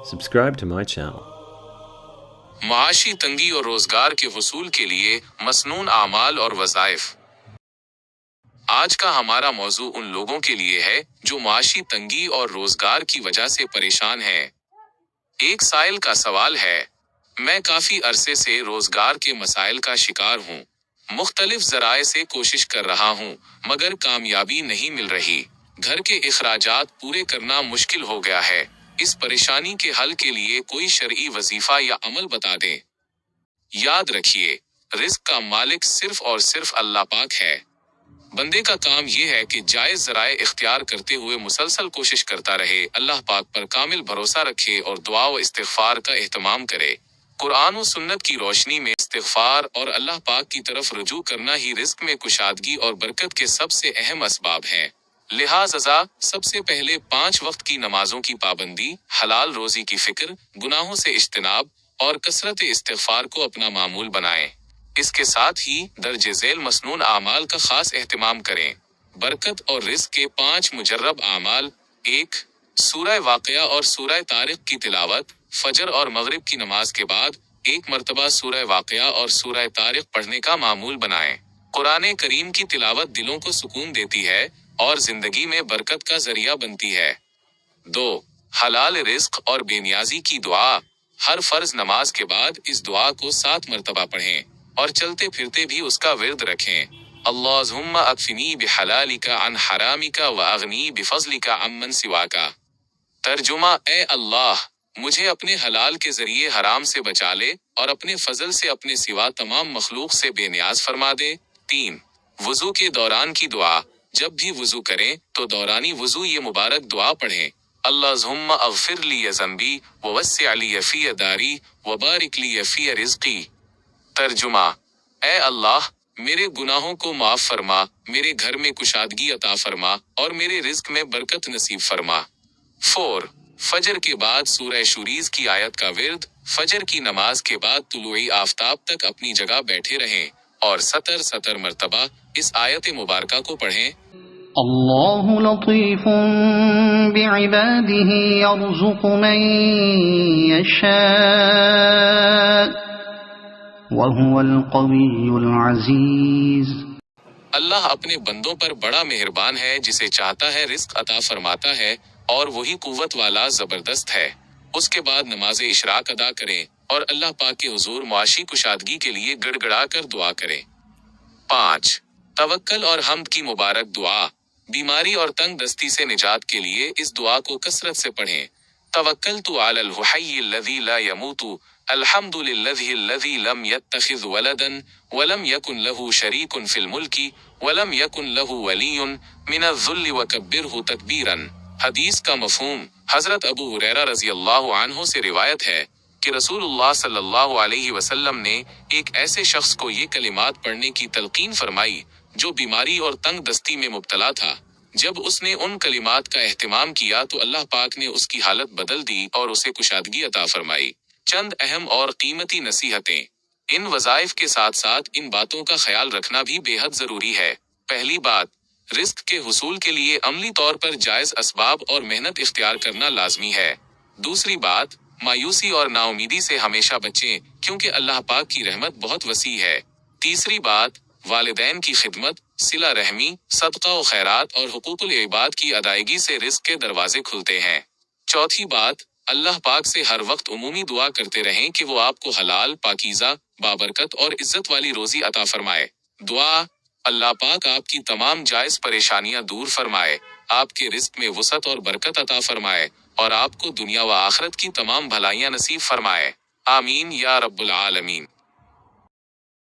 Subscribe to my channel. معاشی تنگی اور روزگار کے حصول کے لیے مسنون اعمال اور وظائف۔ آج کا ہمارا موضوع ان لوگوں کے لیے ہے جو معاشی تنگی اور روزگار کی وجہ سے پریشان ہیں۔ ایک سائل کا سوال ہے، میں کافی عرصے سے روزگار کے مسائل کا شکار ہوں۔ مختلف ذرائع سے کوشش کر رہا ہوں مگر کامیابی نہیں مل رہی۔ گھر کے اخراجات پورے کرنا مشکل ہو گیا ہے۔ اس پریشانی کے حل کے لیے کوئی شرعی وظیفہ یا عمل بتا دیں۔ یاد رکھیے، رزق کا مالک صرف اور صرف اللہ پاک ہے۔ بندے کا کام یہ ہے کہ جائز ذرائع اختیار کرتے ہوئے مسلسل کوشش کرتا رہے، اللہ پاک پر کامل بھروسہ رکھے اور دعا و استغفار کا اہتمام کرے۔ قرآن و سنت کی روشنی میں استغفار اور اللہ پاک کی طرف رجوع کرنا ہی رزق میں کشادگی اور برکت کے سب سے اہم اسباب ہیں۔ لہٰذا سب سے پہلے 5 وقت کی نمازوں کی پابندی، حلال روزی کی فکر، گناہوں سے اجتناب اور کثرت استغفار کو اپنا معمول بنائیں۔ اس کے ساتھ ہی درج ذیل مسنون اعمال کا خاص اہتمام کریں۔ برکت اور رزق کے 5 مجرب اعمال: 1. سورہ واقعہ اور سورہ طارق کی تلاوت۔ فجر اور مغرب کی نماز کے بعد 1 مرتبہ سورہ واقعہ اور سورہ طارق پڑھنے کا معمول بنائیں۔ قرآن کریم کی تلاوت دلوں کو سکون دیتی ہے اور زندگی میں برکت کا ذریعہ بنتی ہے۔ 2. حلال رزق اور بے نیازی کی دعا۔ ہر فرض نماز کے بعد اس دعا کو 7 مرتبہ پڑھیں اور چلتے پھرتے بھی اس کا ورد رکھیں۔ اللہم اکفنی بحلالک عن حرامک واغنی بفضلک عمن سواک۔ ترجمہ: اے اللہ، مجھے اپنے حلال کے ذریعے حرام سے بچا لے اور اپنے فضل سے اپنے سوا تمام مخلوق سے بے نیاز فرما دے۔ 3. وضو کے دوران کی دعا۔ جب بھی وضو کریں تو دورانی وضو یہ مبارک دعا پڑھیں: اللہم اغفر لی ذنبی ووسع لی فی داری وبارک لی فی رزقی۔ ترجمہ: اے اللہ، میرے گناہوں کو معاف فرما، میرے گھر میں کشادگی عطا فرما اور میرے رزق میں برکت نصیب فرما۔ 4. فجر کے بعد سورہ شوریز کی آیت کا ورد۔ فجر کی نماز کے بعد طلوع آفتاب تک اپنی جگہ بیٹھے رہیں اور 70 مرتبہ اس آیت مبارکہ کو پڑھیں: اللہ لطیف بعباده یرزق من یشاء وهو القوی العزیز۔ اللہ اپنے بندوں پر بڑا مہربان ہے، جسے چاہتا ہے رزق عطا فرماتا ہے اور وہی قوت والا زبردست ہے۔ اس کے بعد نماز اشراق ادا کریں اور اللہ پاک کے حضور معاشی کشادگی کے لیے گڑ گڑا کر دعا کریں۔ 5. توکل اور حمد کی مبارک دعا۔ بیماری اور تنگ دستی سے نجات کے لیے اس دعا کو کثرت سے پڑھیں: توکلت علی الحی الذی لا یموت، الحمد للہ الذی لم یتخذ ولدا ولم یکن لہ شریک فی الملک ولم یکن لہ ولی من الذل وکبرہ تکبیرا۔ حدیث کا مفہوم: حضرت ابو ہریرہ رضی اللہ عنہ سے روایت ہے کہ رسول اللہ صلی اللہ علیہ وسلم نے ایک ایسے شخص کو یہ کلمات پڑھنے کی تلقین فرمائی جو بیماری اور تنگ دستی میں مبتلا تھا۔ جب اس نے ان کلمات کا اہتمام کیا تو اللہ پاک نے اس کی حالت بدل دی اور اسے کشادگی عطا فرمائی۔ چند اہم اور قیمتی نصیحتیں۔ ان وظائف کے ساتھ ساتھ ان باتوں کا خیال رکھنا بھی بے حد ضروری ہے۔ پہلی بات، رزق کے حصول کے لیے عملی طور پر جائز اسباب اور محنت اختیار کرنا لازمی ہے۔ دوسری بات، مایوسی اور نا امیدی سے ہمیشہ بچیں کیونکہ اللہ پاک کی رحمت بہت وسیع ہے۔ تیسری بات، والدین کی خدمت، صلہ رحمی، صدقہ و خیرات اور حقوق العباد کی ادائیگی سے رزق کے دروازے کھلتے ہیں۔ چوتھی بات، اللہ پاک سے ہر وقت عمومی دعا کرتے رہیں کہ وہ آپ کو حلال، پاکیزہ، بابرکت اور عزت والی روزی عطا فرمائے۔ دعا: اللہ پاک آپ کی تمام جائز پریشانیاں دور فرمائے، آپ کے رزق میں وسعت اور برکت عطا فرمائے اور آپ کو دنیا و آخرت کی تمام بھلائیاں نصیب فرمائے۔ آمین یا رب العالمین۔